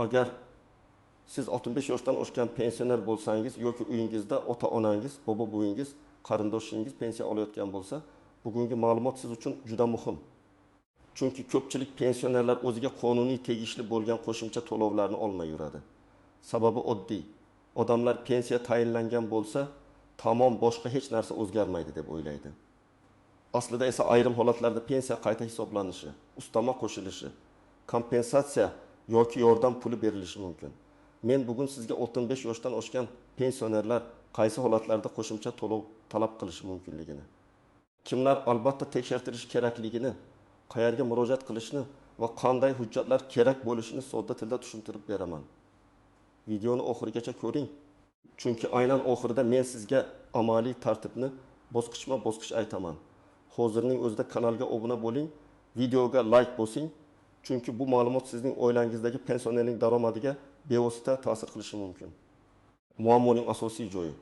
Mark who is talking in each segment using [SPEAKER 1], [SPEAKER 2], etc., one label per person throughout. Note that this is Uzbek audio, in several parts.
[SPEAKER 1] Agar siz 65 yoshdan oshgan pensioner bo'lsangiz yoki uyingizda ota-onangiz, bobo-buvingiz, qarindoshingiz pensiya olayotgan bo'lsa, bugungi ma'lumot siz uchun juda muhim. Chunki ko'pchilik pensionerlar o'ziga qonuniy tegishli bo'lgan qo'shimcha to'lovlarni olmay yuradi. Sababi oddiy. Odamlar pensiya tayinlangan bo'lsa, tamom boshqa hech narsa o'zgarmaydi deb o'ylaydi. Aslida esa ayrim holatlarda pensiya qayta hisoblanishi, ustama qo'shilishi, kompensatsiya yoki yordam puli berilishi mumkin. Men bugun sizga 65 yoshdan oshgan pensionerlar qaysi holatlarda qo'shimcha to'lov talab qilishi mumkinligini, kimlar albatta tekshirtirish kerakligini, qayerga murojaat qilishni va qanday hujjatlar kerak bo'lishini sodda tilda tushuntirib beraman. Videoni oxirigacha ko'ring. Chunki aynan oxirida men sizga amaliy tartibni bosqichma-bosqich aytaman. Hozirning o'zida kanalga obuna bo'ling, videoga like bosing. Chunki bu ma'lumot sizning oilangizdagi pensionerning daromadiga bevosita ta'sir qilishi mumkin. Muammoning asosiy joyi.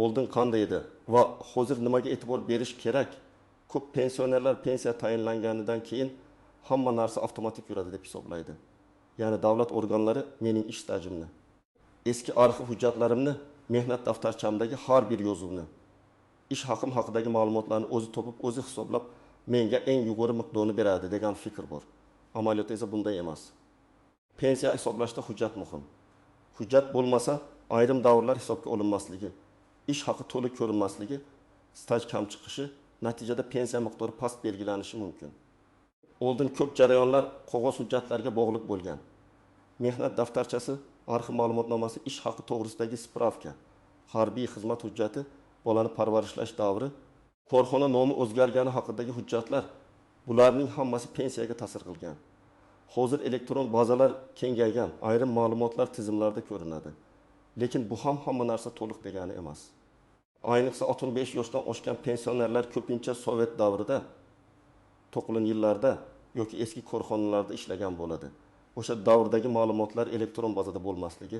[SPEAKER 1] Oldin qanday edi va hozir nimaga e'tibor berish kerak? Ko'p pensionerlar pensiya tayinlanganidan keyin hamma narsa avtomatik yuradi deb hisoblaydi. Ya'ni davlat organlari mening ish stajimni, eski arxiv hujjatlarimni, mehnat daftarchamdagi har bir yozuvni, ish haqim haqidagi ma'lumotlarni o'zi topib, o'zi hisoblab menga eng yuqori miqdorni beradi degan fikr bor. Amaliyotda esa bunday emas. Pensiya hisoblashda hujjat muhim. Hujjat bo'lmasa, ayrim davrlar hisobga olinmasligi, ish haqi to'liq ko'rinmasligi, staj kam chiqishi, natijada pensiya miqdori past belgilanishi mumkin. Oldin ko'p jarayonlar qog'oz hujjatlarga bog'liq bo'lgan. Mehnat daftarchasi, arxiv ma'lumotnomasi, ish haqi to'g'risidagi spravka, harbiy xizmat hujjati, bolani parvarishlash davri, korxona nomi o'zgargani haqidagi hujjatlar, bularning hammasi pensiyaga ta'sir qilgan. Hozir elektron bazalar kengaygan, ayrim ma'lumotlar tizimlarda ko'rinadi. Lekin bu ham hamma narsa to'liq degani emas. Ayniqsa 65 yoshdan oshgan pensionerlar ko'pincha Sovet davrida, 90 yillarda yoki eski korxonalarda ishlagan bo'ladi. O'sha davrdagi ma'lumotlar elektron bazada bo'lmasligi,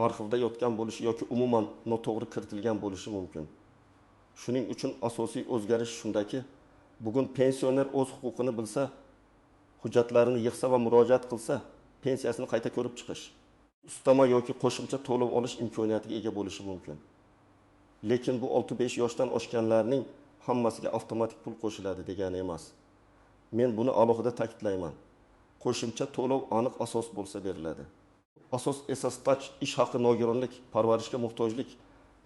[SPEAKER 1] arxivda yotgan bo'lishi yoki umuman noto'g'ri kiritilgan bo'lishi mumkin. Shuning uchun asosiy o'zgarish shundaki, bugun pensioner o'z huquqini bilsa, hujjatlarini yig'sa va murojaat qilsa, pensiyasini qayta ko'rib chiqish, ustama yoki qo'shimcha to'lov olish imkoniyatiga ega bo'lishi mumkin. Lekin bu 65 yoshdan oshganlarning hammasiga avtomatik pul qo'shiladi degani emas. Men buni alohida ta'kidlayman. Qo'shimcha to'lov aniq asos bo'lsa beriladi. Asos esa staj, ish haqi, nogironlik, parvarishga muhtojlik,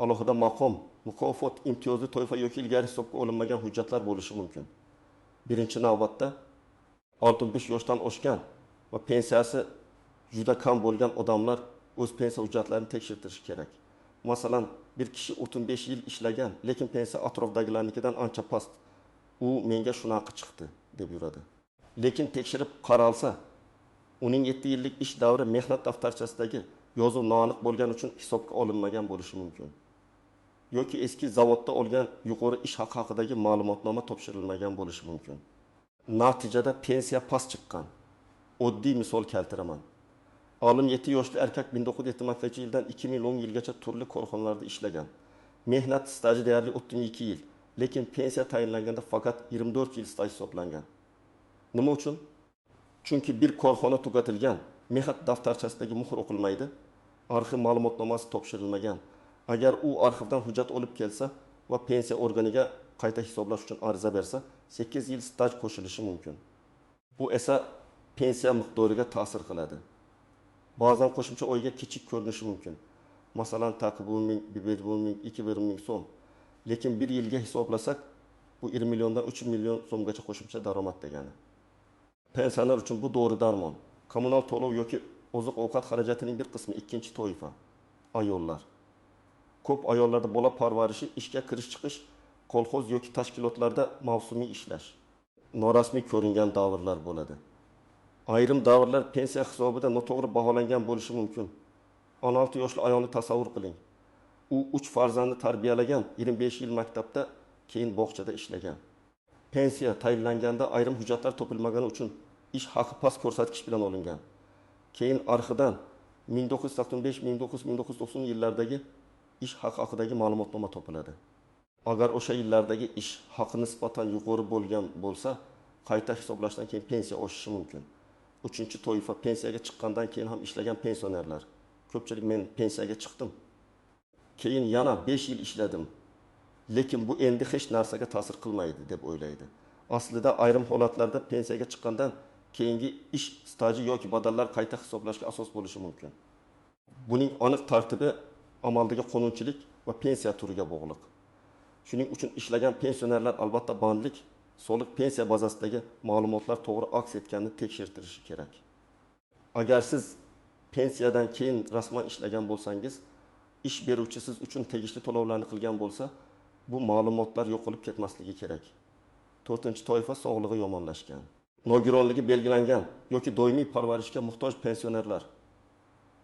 [SPEAKER 1] alohida maqom, mukofot, imtiyozli toifa yoki ilgari hisobga olinmagan hujjatlar bo'lishi mumkin. Birinchi navbatda 65 yoshdan oshgan va pensiyasi juda kam bo'lgan odamlar o'z pensiya hujjatlarini tekshirtirishi kerak. Masalan, bir kishi 35 yil ishlagan, lekin pensiya atrofdagilarnikidan ancha past. U menga shunaqa chiqdi deb yuradi. Lekin tekshirib qaralsa, uning 7 yillik ish davri mehnat daftarchasidagi yozuv noaniq bo'lgani uchun hisobga olinmagan bo'lishi mumkin. Yoki eski zavodda olgan yuqori ish haqi haqidagi ma'lumotnoma topshirilmagan bo'lishi mumkin. Natijada pensiya past chiqqan. Oddiy misol keltiraman. Olim 7 yoshli erkak 1976 yildan 2010 yilgacha turli korxonalarda ishlagan. Mehnat staji deyarli 32 yil, lekin pensiya tayinlanganda faqat 24 yil staj hisoblangan. Nima uchun? Chunki bir korxona tugatilgan, mehnat daftarchasidagi muhr o'qilmaydi, arxiv ma'lumotnomasi topshirilmagan. Agar u arxivdan hujjat olib kelsa va pensiya organiga qayta hisoblash uchun ariza bersa, 8 yil staj qo'shilishi mumkin. Bu esa pensiya miqdoriga ta'sir qiladi. Ba'zan qo'shimcha oyga kichik ko'rinishi mumkin. Masalan, taqib 10 ming, 1 ming, 2 ming so'm. Lekin bir yilga hisoblasak, bu 20 milliondan 3 million so'mgacha qo'shimcha daromad degani. Pensioner uchun bu doğru darmon. Kommunal to'lov yoki oziq-ovqat xarajatining bir qismi ikkinchi toifa, ayollar. Ko'p ayollarda bola parvarishi, ishga kirish-chiqish, kolxoz yoki tashkilotlarda mavsumiy ishlash, norasmiy ko'ringan davrlar bo'ladi. Ayrim davrlar pensiya hisobida noto'g'ri baholangan bo'lishi mumkin. 16 yoshli ayolni tasavvur qiling. U 3 farzandni tarbiyalagan, 25 yil maktabda, keyin bog'chada ishlagan. Pensiya tayinlanganda ayrim hujjatlar topilmagani uchun ish haqi past ko'rsatkich bilan olingan. Keyin arxidan 1985-1990 yillardagi ish haqi haqidagi ma'lumotnoma topiladi. Agar o'sha yillardagi ish haqi nisbatan yuqori bo'lgan bo'lsa, qayta hisoblashdan keyin pensiya oshishi mumkin. Uchinchi toifa pensiyaga chiqqandan keyin ham ishlagan pensionerlar. Ko'pchilik men pensiyaga chiqdim. Keyin yana 5 yil ishladim. Lekin bu endi hech narsaga ta'sir qilmaydi deb o'ylaydi. Aslida ayrim holatlarda pensiyaga chiqqandan keyingi ish staji yoki badallar qayta hisoblashga asos bo'lishi mumkin. Buning aniq tartibi amaldagi qonunchilik va pensiya turiga bog'liq. Shuning uchun ishlagan pensionerlar albatta bandlik, soliq pensiya bazasidagi ma'lumotlar to'g'ri aks etganini tekshirtirishi kerak. Agar siz pensiyadan keyin rasman ishlagan bo'lsangiz, ish beruvchi siz uchun tegishli to'lovlarni qilgan bo'lsa, bu ma'lumotlar yo'qolib ketmasligi kerak. 4-toifa sog'lig'i yomonlashgan. Nogironligi belgilangan yoki doimiy parvarishga muhtoj pensionerlar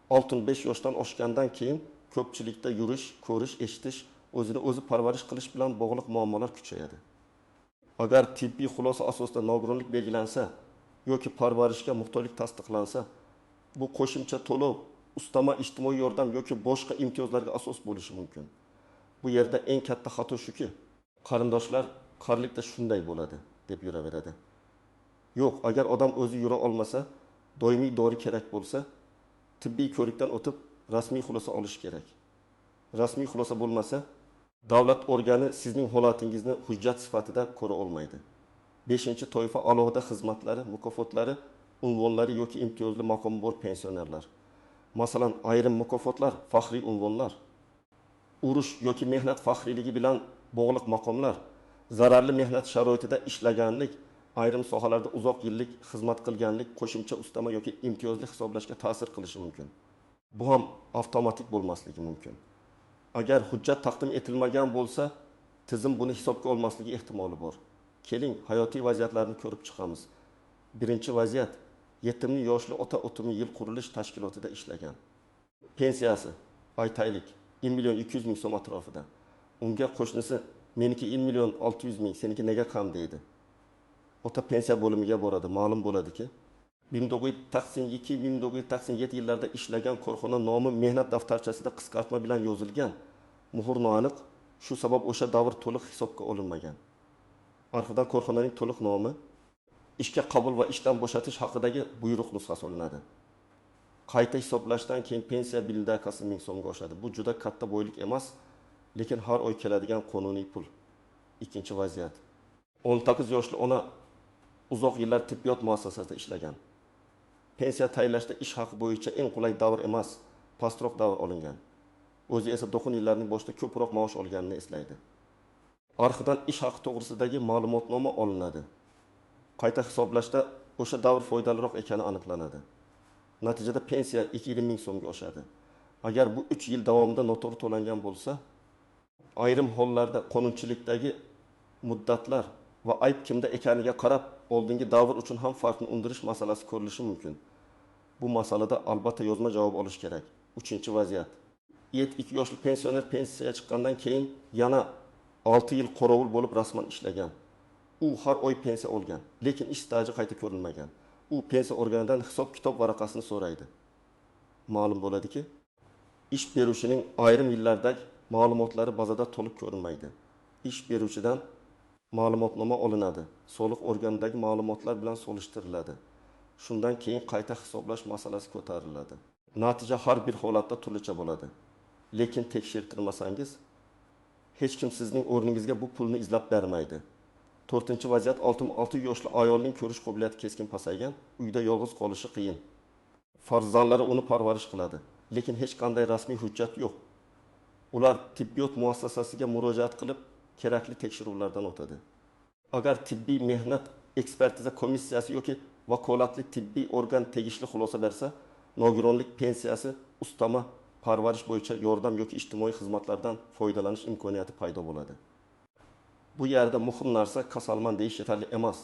[SPEAKER 1] 65 yoshdan oshgandan keyin ko'pchilikda yurish, ko'rish, eshitish, o'zini o'zi parvarish qilish bilan bog'liq muammolar kuchayadi. Agar tibbiy xulosa asosida nogironlik belgilansa yoki parvarishga muhtojlik tasdiqlansa, bu qo'shimcha to'lov, ustama ijtimoiy yordam yoki boshqa imtiyozlarga asos bo'lishi mumkin. Bu yerda eng katta xato shuki, qarindoshlar qarlikda shunday bo'ladi deb yuraveradi. Yo'q, agar odam o'zi yura olmasa, doimiy dori kerak bo'lsa, tibbiy ko'rikdan o'tib rasmiy xulosa olish kerak. Rasmiy xulosa bo'lmasa, davlat organi sizning holatingizni hujjat sifatida ko'ra olmaydi. 5-toifa alohida xizmatlari, mukofotlari, unvonlari yoki imtiyozli maqomi bor pensionerlar. Masalan, ayrim mukofotlar, faxriy unvonlar, urush yoki mehnat faxriyligi bilan bog'liq maqomlar, zararli mehnat sharoitida ishlaganlik, ayrim sohalarda uzoq yillik xizmat qilganlik qo'shimcha ustama yoki imtiyozli hisoblashga ta'sir qilishi mumkin. Bu ham avtomatik bo'lmasligi mumkin. Agar hujjat taqdim etilmagan bo'lsa, tizim buni hisobga olmasligi ehtimoli bor. Keling, hayotiy vaziyatlarni ko'rib chiqamiz. Birinchi vaziyat, yetimli yoshli ota o'timi yil qurilish tashkilotida ishlagan. Pensiyasi, aytaylik, 1.200.000 so'm atrofida. Unga qo'shnisi, meniki 1.600.000, seniki nega kam deydi. Ota pensiya bo'limiga boradi, ma'lum bo'ladiki, 1982-1987 yillarda ishlagan korxona nomi mehnat daftarchasida qisqartma bilan yozilgan. Muhr noaniq, shu sabab o'sha davr to'liq hisobga olinmagan. Arxidan korxonaning to'liq nomi, ishga qabul va ishdan bo'shatish haqidagi buyruq nusxasi olinadi. Qayta hisoblashdan keyin pensiya bildakasi 1000 so'mga oshadi. Bu juda katta boylik emas, lekin har oy keladigan qonuniy pul. Ikkinchi vaziyat. 19 yoshli ona uzoq yillar tibbiyot muassasasida ishlagan. Pensiya tayinlashda ish haqi bo'yicha eng qulay davr emas, pastroq davr olingan. O'zi esa do'xin yillarining boshida ko'proq maosh olganini eslaydi. Arxidan ish haqi to'g'risidagi ma'lumotnoma olinadi. Qayta hisoblashda o'sha davr foydaliroq ekani aniqlanadi. Natijada pensiya 2.000 so'mga oshadi. Agar bu 3 yil davomida noto'g'ri to'langan bo'lsa, ayrim hollarda qonunchilikdagi muddatlar va ayb kimda ekaniga qarab oldingi davr uchun ham farqni undirish masalasi ko'rilishi mumkin. Bu masalada albatta yozma javob olish kerak. 3-vaziyat. 72 yoshli pensioner pensiyaga chiqqandan keyin yana 6 yil qorovul bo'lib rasman ishlagan. U har oy pensiya olgan, lekin ish staji qayta ko'rilmagan. U pensiya organidan hisob-kitob varaqasini so'raydi. Ma'lum bo'ladiki, ish beruvchining ayrim yillardagi ma'lumotlari bazada to'liq ko'rinmaydi. Ish beruvchidan ma'lumotnoma olinadi. Soliq organidagi ma'lumotlar bilan solishtiriladi. Shundan keyin qayta hisoblash masalasi ko'tariladi. Natija har bir holatda turlicha bo'ladi. Lekin tekshirtirmasangiz, hech kim sizning o'rningizga bu pulni izlab bermaydi. 4-vaziyat, 66 yoshli ayolning ko'rish qobiliyati keskin pasaygan, uyda yolg'iz qolishi qiyin. Farzandlari uni parvarish qiladi, lekin hech qanday rasmiy hujjat yo'q. Ular tibbiyot muassasasiga murojaat qilib, kerakli tekshiruvlardan o'tadi. Agar tibbiy mehnat ekspertiza komissiyasi yoki vakolatli tibbiy organ tegishli xulosa bersa, nogironlik pensiyasi ustama parvarish bo'yicha yordam yoki ijtimoiy xizmatlardan foydalanish imkoniyati paydo bo'ladi. Bu yerda muhim narsa kasalman deyish yetarli emas.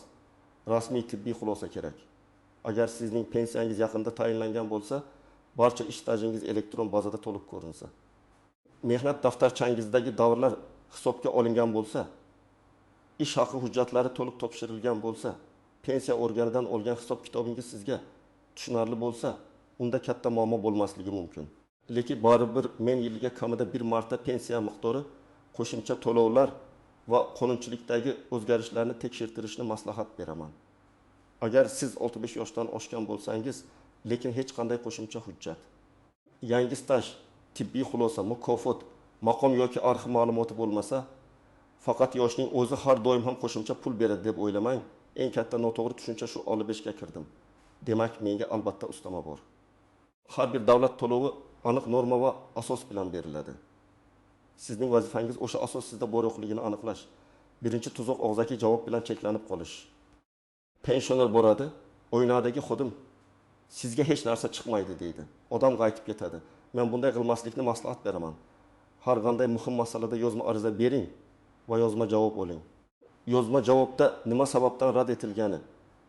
[SPEAKER 1] Rasmiy tibbiy xulosa kerak. Agar sizning pensiyangiz yaqinda tayinlangan bo'lsa, barcha ish stajingiz elektron bazada to'liq ko'rinsa. Mehnat daftarchangizdagi davrlar hisobga olingan bo'lsa, ish haqi hujjatlari to'liq topshirilgan bo'lsa, pensiya organidan olgan hisob-kitobingiz sizga tushunarli bo'lsa, unda katta muammo bo'lmasligi mumkin. Lekin baribir men yiliga kamida bir marta pensiya miqdori, qo'shimcha to'lovlar va qonunchilikdagi o'zgarishlarni tekshirtirishni maslahat beraman. Agar siz 65 yoshdan oshgan bo'lsangiz, lekin hech qanday qo'shimcha hujjat, yangi staj, tibbiy xulosa, mukofot, maqom yoki arxiv ma'lumoti bo'lmasa, faqat yoshning o'zi har doim ham qo'shimcha pul beradi deb o'ylamang. Eng katta noto'g'ri tushuncha shu, 55 ga kirdim. Demak, menga albatta ustama bor. Har bir davlat to'lovi aniq norma va asos bilan beriladi. Sizning vazifangiz o'sha asos sizda bor yo'qligini aniqlash. Birinchi tuzoq og'zaki javob bilan cheklanib qolish. Pensioner boradi, o'ynadagi xodim sizga hech narsa chiqmaydi deydi. Odam qaytib ketadi. Men bunday qilmaslikni maslahat beraman. Har qanday muhim masalada yozma ariza bering va yozma javob oling. Yozma javobda nima sababdan rad etilgani,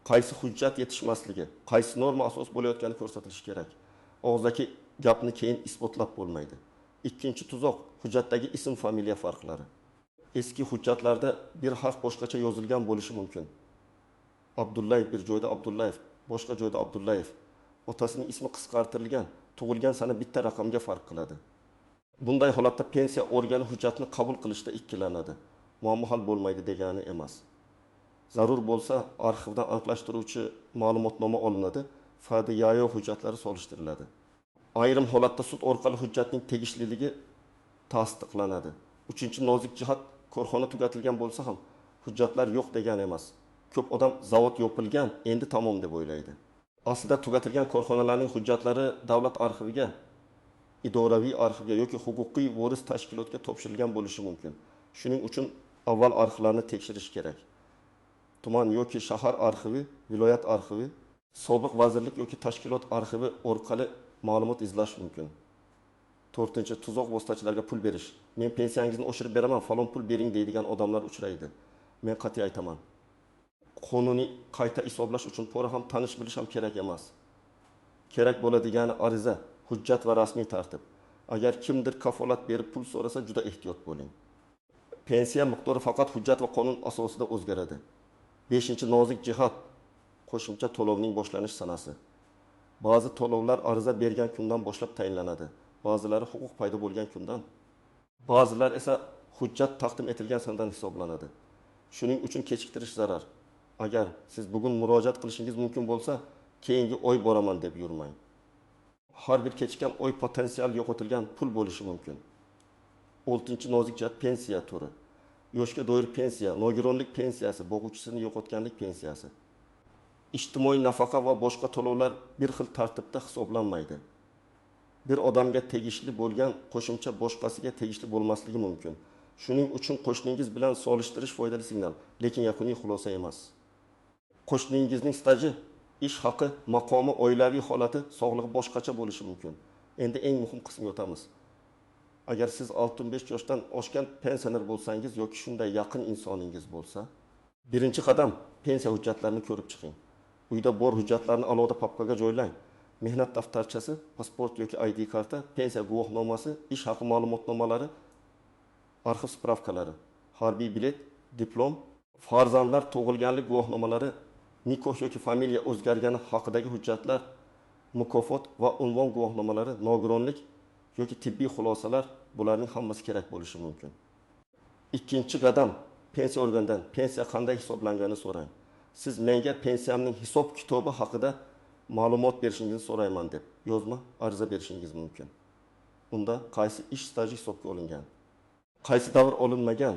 [SPEAKER 1] qaysi hujjat yetishmasligi, qaysi norma asos bo'layotgani ko'rsatilishi kerak. Og'zdagi gapni keyin isbotlab bo'lmaydi. Ikkinchi tuzoq, hujjatdagi ism familiya farqlari. Eski hujjatlarda bir harf boshqacha yozilgan bo'lishi mumkin. Abdullayev bir joyda Abdullayev, boshqa joyda Abdullayev. Otasining ismi qisqartirilgan, tug'ilgan sana bitta raqamga farq qiladi. Bunday holatda pensiya organi hujjatni qabul qilishda ikkilanadi. Muammo hal bo'lmaydi degani emas. Zarur bo'lsa, arxivdan aniqlashtiruvchi ma'lumotnoma olinadi, FDYO hujjatlari solishtiriladi. Ayrim holatda sud orqali hujjatning tegishliligi tasdiqlanadi. Uchinchi nozik jihat, korxona tugatilgan bo'lsa ham hujjatlar yo'q degani emas. Ko'p odam zavod yopilgan, endi tamom deb o'ylaydi. Aslida tugatilgan korxonalarning hujjatlari davlat arxiviga, idoraviy arxivga yoki huquqiy voris tashkilotga topshirilgan bo'lishi mumkin. Shuning uchun avval arxivlarni tekshirish kerak. Tuman yoki shahar arxivi, viloyat arxivi, sobiq vazirlik yoki tashkilot arxivi orqali ma'lumot izlash mumkin. 4. Tuzoq vositachilarga pul berish. Men pensiyangizni oshirib beraman, falon pul bering deydigan odamlar uchraydi. Men qat'iy aytaman. Qonuniy qayta hisoblash uchun pora ham tanish bilish ham kerak emas. Kerak bo'ladigani ariza, hujjat va rasmiy tartib. Agar kimdir kafolat berib pul so'rasa, juda ehtiyot bo'ling. Pensiya miqdori faqat hujjat va qonun asosida o'zgaradi. 5. Nozik jihat, qo'shimcha to'lovning boshlanish sanasi. Ba'zi to'lovlar ariza bergan kundan boshlab tayinlanadi. Ba'zilari huquq paydo bo'lgan kundan. Ba'zilar esa hujjat taqdim etilgan sanadan hisoblanadi. Shuning uchun kechiktirish zarar. Agar siz bugun murojaat qilishingiz mumkin bo'lsa, keyingi oy boraman deb yurmang. Har bir kechikkan oy potensial yo'qotilgan pul bo'lishi mumkin. 6. Nozik jihat, pensiya turi. Yoshga doir pensiya, nogironlik pensiyasi, boquvchisini yo'qotganlik pensiyasi. Ijtimoiy nafaqa va boshqa to'lovlar bir xil tartibda hisoblanmaydi. Bir odamga tegishli bo'lgan qo'shimcha boshqasiga tegishli bo'lmasligi mumkin. Shuning uchun qo'shningiz bilan solishtirish foydali signal, lekin yakuniy xulosa emas. Qo'shningizning staji, ish haqi, maqomi, oilaviy holati, sog'lig'i boshqacha bo'lishi mumkin. Endi eng muhim qismga o'tamiz. Agar siz 65 yoshdan oshgan pensioner bo'lsangiz yoki shunday yaqin insoningiz bo'lsa, birinchi qadam pensiya hujjatlarini ko'rib chiqing. Uyda bor hujjatlarni alohida papkaga joylang. Mehnat daftarchasi, pasport yoki ID karta, pensiya guvohnomasi, ish haqi ma'lumotnomalari, arxiv spravkalari, harbiy bilet, diplom, farzandlar tug'ilganlik guvohnomalari, nikoh yoki familiya o'zgargani haqidagi hujjatlar, mukofot va unvon guvohnomalari, nogironlik yoki tibbiy xulosalar, bularning hammasi kerak bo'lishi mumkin. Ikkinchi qadam, pensiya organidan pensiya qanday hisoblangani so'rang. Siz menga pensiyamning hisob kitobi haqida ma'lumot berishingizni so'rayman deb yozma ariza berishingiz mumkin. Unda qaysi ish staji hisobga olingan, qaysi davr olinmagan,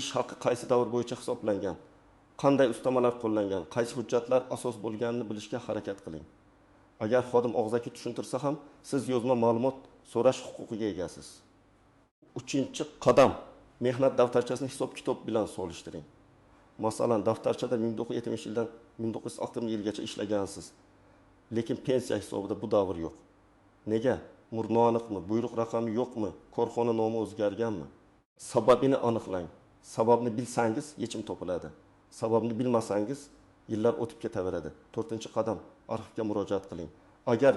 [SPEAKER 1] ish haqi qaysi davr bo'yicha hisoblangan, qanday ustamalar qo'llangan, qaysi hujjatlar asos bo'lganini bilishga harakat qiling. Agar xodim og'zaki tushuntirsa ham, siz yozma ma'lumot so'rash huquqiga egasiz. 3. Qadam, mehnat daftarchasini hisob kitob bilan solishtiring. Masalan, daftarchada 1970 yildan 1960 yilgacha ishlagansiz. Lekin pensiya hisobida bu davr yo'q. Nega? Murno aniqmi? Buyruq raqami yo'qmi? Korxona nomi o'zgarganmi? Sababini aniqlang. Sababni bilsangiz yechim topiladi. Sababni bilmasangiz yillar o'tib ketaveradi. 4. Qadam, arxivga murojaat qiling. Agar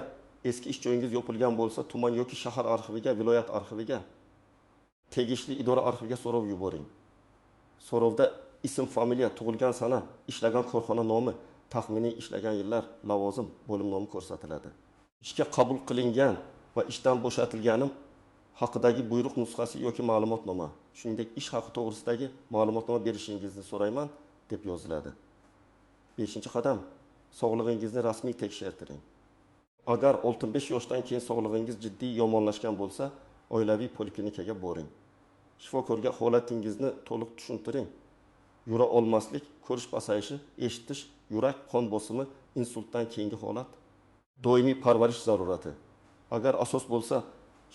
[SPEAKER 1] eski ish joyingiz yopilgan bo'lsa, tuman yoki shahar arxiviga, viloyat arxiviga, tegishli idora arxiviga so'rov yuboring. So'rovda ism, familiya, tug'ilgan sana, ishlagan korxona nomi, taxminiy ishlagan yillar, lavozim, bo'lim nomi ko'rsatiladi. Ishga qabul qilingan va ishdan bo'shatilganim haqidagi buyruq nusxasi yoki ma'lumotnoma, shuningdek ish haqi to'g'risidagi ma'lumotnoma berishingizni so'rayman deb yoziladi. 5. Qadam, sog'lig'ingizni rasmiy tekshirtiring. Agar 65 yoshdan keyin sog'lig'ingiz jiddiy yomonlashgan bo'lsa, oilaviy poliklinikaga boring. Shifokorga holatingizni to'liq tushuntiring. Yura olmaslik, ko'rish pasayishi, eshitish, yurak, qon bosimi, insultdan keyingi holat, doimiy parvarish zarurati. Agar asos bo'lsa,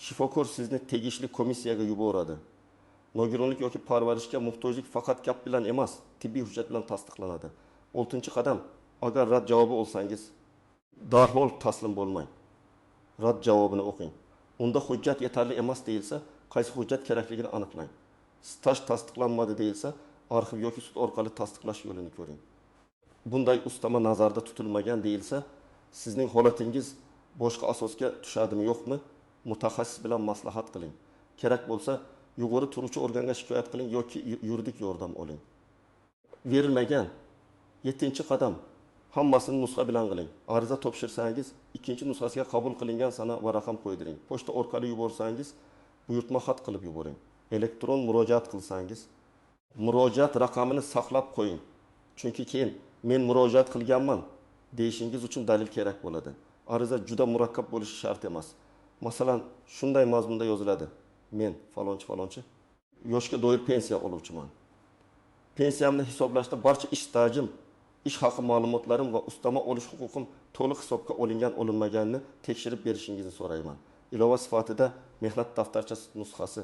[SPEAKER 1] shifokor sizni tegishli komissiyaga yuboradi. Nogironlik yoki parvarishga muhtojlik faqat gap bilan emas, tibbiy hujjat bilan tasdiqlanadi. 6-qadam, agar rad javobi olsangiz, darhol taslim bo'lmang. Rad javobini o'qing. Unda hujjat yetarli emas deyilsa, qaysi hujjat kerakligini aniqlang. Staj tasdiqlanmadi deyilsa, arxiv yoki sud orqali tasdiqlash yo'lini ko'ring. Bunday ustama nazarda tutilmagan deyilsa, sizning holatingiz boshqa asosga tushadimi yo'qmi, mutaxassis bilan maslahat qiling. Kerak bo'lsa, yuqori turuvchi organga shikoyat qiling yoki yuridik yordam oling. Verilmagan 7-qadam, hammasini nusxa bilan qiling. Ariza topshirsangiz, 2-nusxasiga qabul qilingan sana va raqam qo'ydiring. Pochta orqali yuborsangiz, buyurtma xat qilib yuboring. Elektron murojaat qilsangiz, murojaat raqamini saqlab qo'ying. Chunki keyin men murojaat qilganman deyishingiz uchun dalil kerak bo'ladi. Ariza juda murakkab bo'lishi shart emas. Masalan, shunday mazmunda yoziladi: men falonchi yoshga doir pensiya oluvchiman. Pensiyamni hisoblashda barcha ish stajim, ish haqi ma'lumotlarim va ustama olish huquqim to'liq hisobga olinmaganini tekshirib berishingizni so'rayman. Ilova sifatida mehnat daftarchasi nusxasi,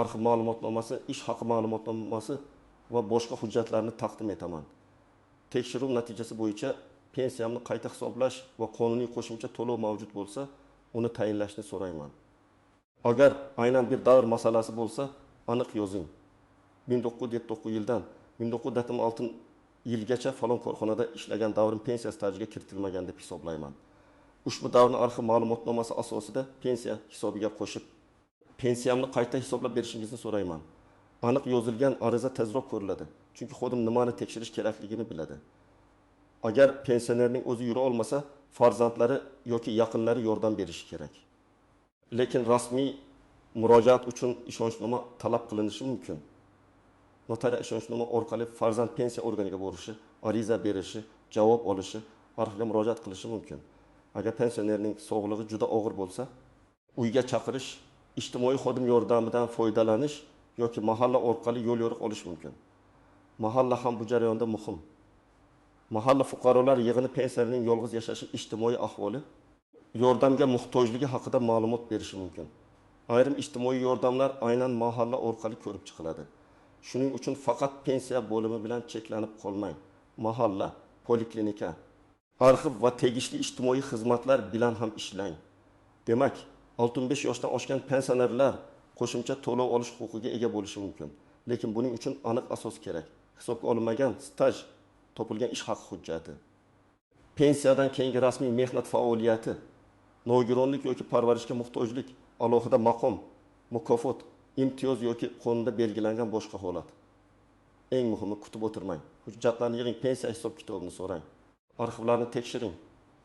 [SPEAKER 1] arxiv ma'lumotnomasi, ish haqi ma'lumotnomasi va boshqa hujjatlarni taqdim etaman. Tekshiruv natijasi bo'yicha pensiyamni qayta hisoblash va qonuniy qo'shimcha to'lov mavjud bo'lsa, uni tayinlashni so'rayman. Agar aynan bir davr masalasi bo'lsa, aniq yozing. 1979 yildan 1996 yilgacha falon korxonada ishlagan davrim pensiya stajiga kiritilmagan deb hisoblayman. Ushbu davrni arxiv ma'lumotnomasi asosida pensiya hisobiga qo'shib, pensiyamni qayta hisoblab berishingizni so'rayman. Aniq yozilgan ariza tezroq ko'riladi, chunki xodim nimani tekshirish kerakligini biladi. Agar pensionerning o'zi yura olmasa, farzandlari yoki yaqinlari yordam berishi kerak. Lekin rasmiy murojaat uchun ishonchnoma talab qilinishi mumkin. Notarial ishonchnoma orqali farzand pensiya organiga borishi, ariza berishi, javob olishi, arxivga murojaat qilishi mumkin. Agar pensionerning sog'lig'i juda og'ir bo'lsa, uyga chaqirish, ijtimoiy xodim yordamidan foydalanish yoki mahalla orqali yo'l yo'riq olish mumkin. Mahalla ham bu jarayonda muhim. Mahalla fuqarolar yig'ini pensionerning yolg'iz yashashi, ijtimoiy ahvoli, yordamga muhtojligi haqida ma'lumot berishi mumkin. Ayrim ijtimoiy yordamlar aynan mahalla orqali ko'rib chiqiladi. Shuning uchun faqat pensiya bo'limi bilan cheklanib qolmang. Mahalla, poliklinika, arxiv va tegishli ijtimoiy xizmatlar bilan ham ishlang. Demak, 65 yoshdan oshgan pensionerlar qo'shimcha to'lov olish huquqiga ega bo'lishi mumkin. Lekin buning uchun aniq asos kerak. Hisobga olinmagan staj, topilgan ish haqi hujjati, pensiyadan keyingi rasmiy mehnat faoliyati, nogironlik yoki parvarishga muhtojlik, alohida maqom, mukofot, imtiyoz yoki qonunda belgilangan boshqa holat. Eng muhimi, kutib o'tirmang. Hujjatlarni yig'ing, pensiya hisob kitobini so'rang. Arxivlarni tekshiring,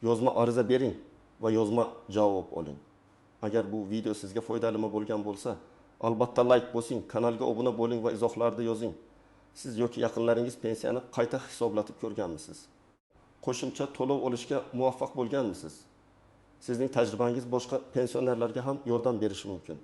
[SPEAKER 1] yozma ariza bering va yozma javob oling. Agar bu video sizga foydali bo'lgan bo'lsa, albatta like bosing, kanalga obuna bo'ling va izohlarda yozing. Siz yoki yaqinlaringiz pensiyani qayta hisoblatib ko'rganmisiz? Qo'shimcha to'lov olishga muvaffaq bo'lganmisiz? Sizning tajribangiz boshqa pensionerlarga ham yordam berishi mumkin.